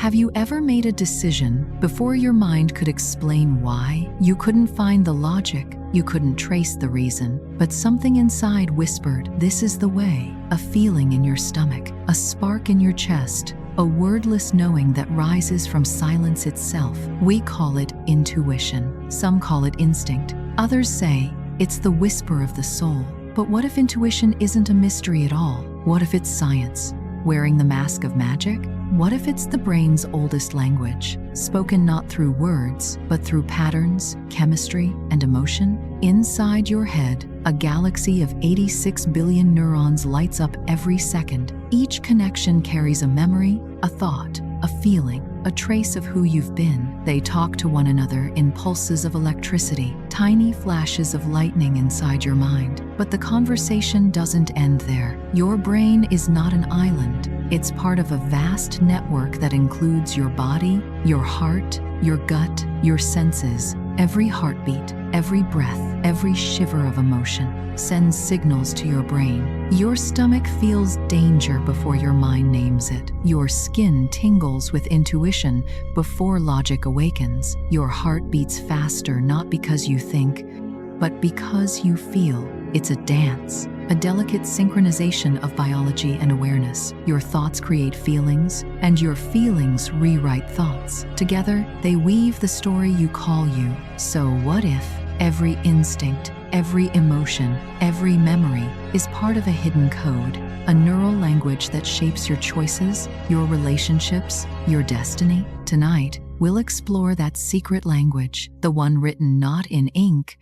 Have you ever made a decision before your mind could explain why? You couldn't find the logic, you couldn't trace the reason, but something inside whispered, "This is the way." A feeling in your stomach, a spark in your chest, a wordless knowing that rises from silence itself. We call it intuition. Some call it instinct. Others say it's the whisper of the soul. But what if intuition isn't a mystery at all? What if it's science, wearing the mask of magic? What if it's the brain's oldest language, spoken not through words, but through patterns, chemistry, and emotion? Inside your head, a galaxy of 86 billion neurons lights up every second. Each connection carries a memory, a thought, a feeling, a trace of who you've been. They talk to one another in pulses of electricity, tiny flashes of lightning inside your mind. But the conversation doesn't end there. Your brain is not an island. It's part of a vast network that includes your body, your heart, your gut, your senses. Every heartbeat, every breath, every shiver of emotion sends signals to your brain. Your stomach feels danger before your mind names it. Your skin tingles with intuition before logic awakens. Your heart beats faster not because you think, but because you feel. It's a dance, a delicate synchronization of biology and awareness. Your thoughts create feelings, and your feelings rewrite thoughts. Together, they weave the story you call you. So what if every instinct, every emotion, every memory is part of a hidden code, a neural language that shapes your choices, your relationships, your destiny? Tonight, we'll explore that secret language, the one written not in ink,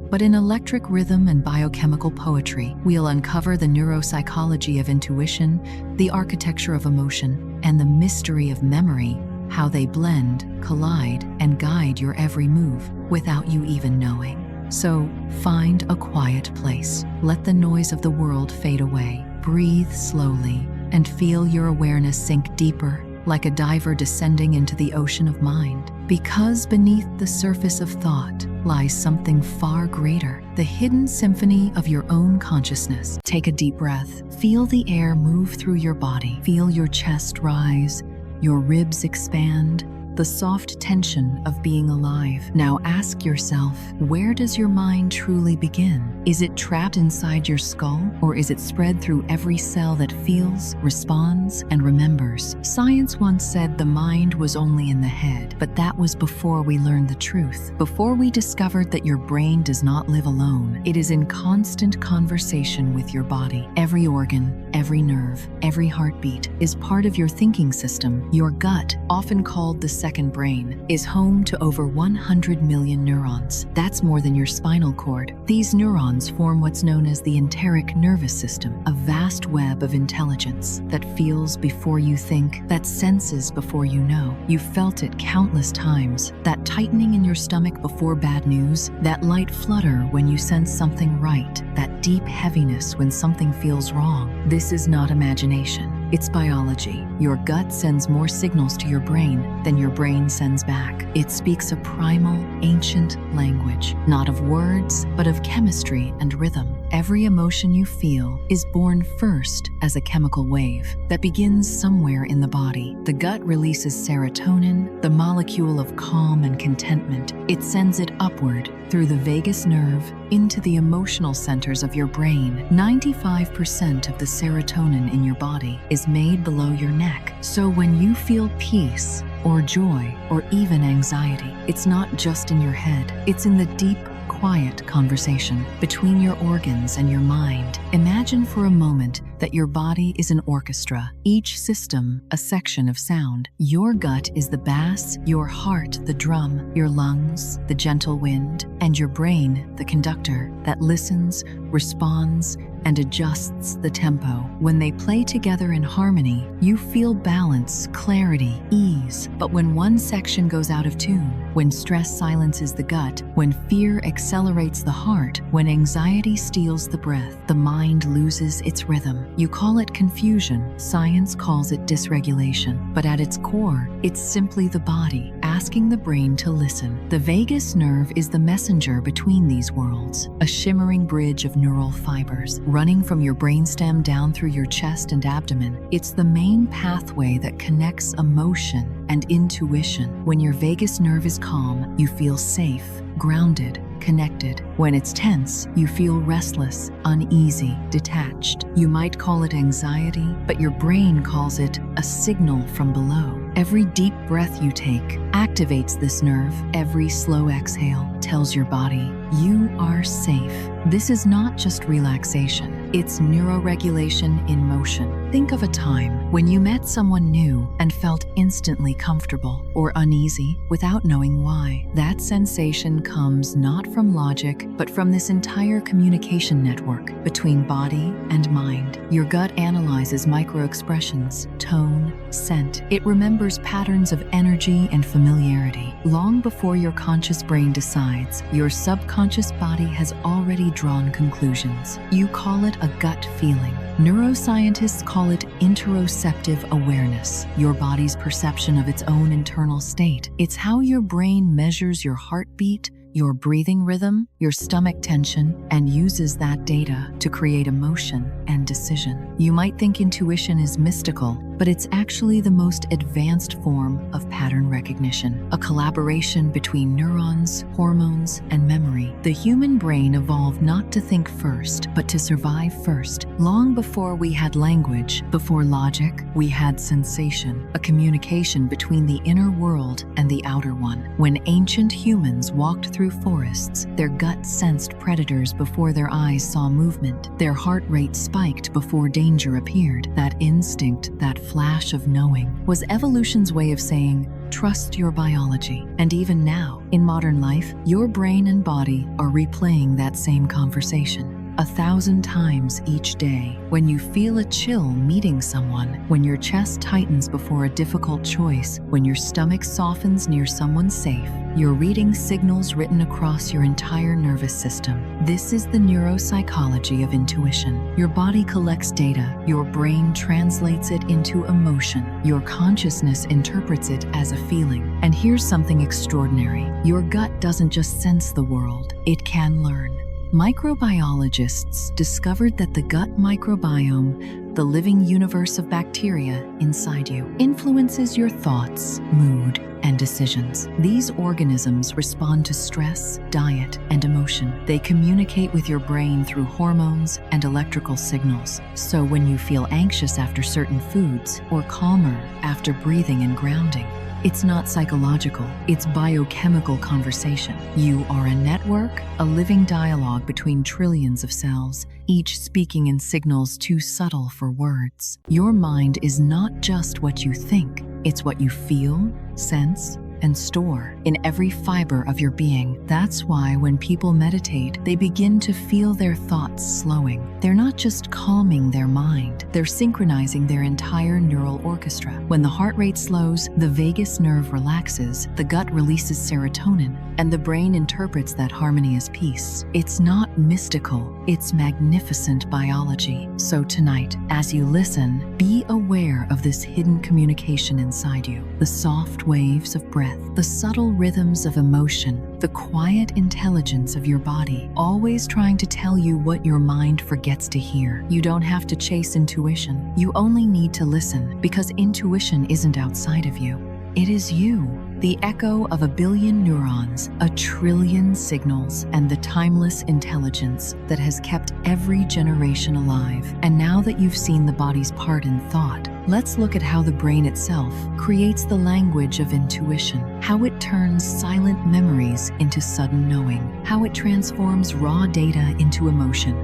but in electric rhythm and biochemical poetry. We'll uncover the neuropsychology of intuition, the architecture of emotion, and the mystery of memory, how they blend, collide, and guide your every move without you even knowing. So, find a quiet place. Let the noise of the world fade away. Breathe slowly and feel your awareness sink deeper, like a diver descending into the ocean of mind. Because beneath the surface of thought lies something far greater, the hidden symphony of your own consciousness. Take a deep breath. Feel the air move through your body. Feel your chest rise, your ribs expand, the soft tension of being alive. Now ask yourself, where does your mind truly begin? Is it trapped inside your skull, or is it spread through every cell that feels, responds, and remembers? Science once said the mind was only in the head, but that was before we learned the truth. Before we discovered that your brain does not live alone. It is in constant conversation with your body. Every organ, every nerve, every heartbeat is part of your thinking system. Your gut, often called the second brain, is home to over 100 million neurons. That's more than your spinal cord. These neurons form what's known as the enteric nervous system, a vast web of intelligence that feels before you think, that senses before you know. You've felt it countless times, that tightening in your stomach before bad news, that light flutter when you sense something right, that deep heaviness when something feels wrong. This is not imagination. It's biology. Your gut sends more signals to your brain than your brain sends back. It speaks a primal, ancient language, not of words, but of chemistry and rhythm. Every emotion you feel is born first as a chemical wave that begins somewhere in the body. The gut releases serotonin, the molecule of calm and contentment. It sends it upward through the vagus nerve into the emotional centers of your brain. 95% of the serotonin in your body is made below your neck. So when you feel peace or joy or even anxiety, it's not just in your head. It's in the deep, quiet conversation between your organs and your mind. Imagine for a moment that your body is an orchestra, each system a section of sound. Your gut is the bass, your heart the drum, your lungs the gentle wind, and your brain the conductor that listens, responds, and adjusts the tempo. When they play together in harmony, you feel balance, clarity, ease. But when one section goes out of tune, when stress silences the gut, when fear accelerates the heart, when anxiety steals the breath, the mind loses its rhythm. You call it confusion, science calls it dysregulation, but at its core, it's simply the body asking the brain to listen. The vagus nerve is the messenger between these worlds, a shimmering bridge of neural fibers running from your brainstem down through your chest and abdomen. It's the main pathway that connects emotion and intuition. When your vagus nerve is calm, you feel safe, grounded, connected. When it's tense, you feel restless, uneasy, detached. You might call it anxiety, but your brain calls it a signal from below. Every deep breath you take activates this nerve. Every slow exhale tells your body, you are safe. This is not just relaxation, it's neuroregulation in motion. Think of a time when you met someone new and felt instantly comfortable or uneasy without knowing why. That sensation comes not from logic, but from this entire communication network between body and mind. Your gut analyzes microexpressions, tone, scent. It remembers patterns of energy and familiarity. Long before your conscious brain decides, your subconscious body has already drawn conclusions. You call it a gut feeling. Neuroscientists call it interoceptive awareness, your body's perception of its own internal state. It's how your brain measures your heartbeat, your breathing rhythm, your stomach tension, and uses that data to create emotion and decision. You might think intuition is mystical, but it's actually the most advanced form of pattern recognition, a collaboration between neurons, hormones, and memory. The human brain evolved not to think first, but to survive first. Long before we had language, before logic, we had sensation, a communication between the inner world and the outer one. When ancient humans walked through forests, their gut sensed predators before their eyes saw movement. Their heart rate spiked before danger appeared. That instinct, that flash of knowing, was evolution's way of saying, trust your biology. And even now, in modern life, your brain and body are replaying that same conversation 1,000 times each day. When you feel a chill meeting someone, when your chest tightens before a difficult choice, when your stomach softens near someone safe, you're reading signals written across your entire nervous system. This is the neuropsychology of intuition. Your body collects data, your brain translates it into emotion, your consciousness interprets it as a feeling. And here's something extraordinary. Your gut doesn't just sense the world, it can learn. Microbiologists discovered that the gut microbiome, the living universe of bacteria inside you, influences your thoughts, mood, and decisions. These organisms respond to stress, diet, and emotion. They communicate with your brain through hormones and electrical signals. So when you feel anxious after certain foods or calmer after breathing and grounding, it's not psychological, it's biochemical conversation. You are a network, a living dialogue between trillions of cells, each speaking in signals too subtle for words. Your mind is not just what you think, it's what you feel, sense, and store in every fiber of your being. That's why when people meditate, they begin to feel their thoughts slowing. They're not just calming their mind, they're synchronizing their entire neural orchestra. When the heart rate slows, the vagus nerve relaxes, the gut releases serotonin, and the brain interprets that harmony as peace. It's not mystical, it's magnificent biology. So tonight, as you listen, be aware of this hidden communication inside you, the soft waves of breath, the subtle rhythms of emotion, the quiet intelligence of your body, always trying to tell you what your mind forgets to hear. You don't have to chase intuition. You only need to listen, because intuition isn't outside of you. It is you, the echo of 1 billion neurons, 1 trillion signals, and the timeless intelligence that has kept every generation alive. And now that you've seen the body's part in thought, let's look at how the brain itself creates the language of intuition, how it turns silent memories into sudden knowing, how it transforms raw data into emotion,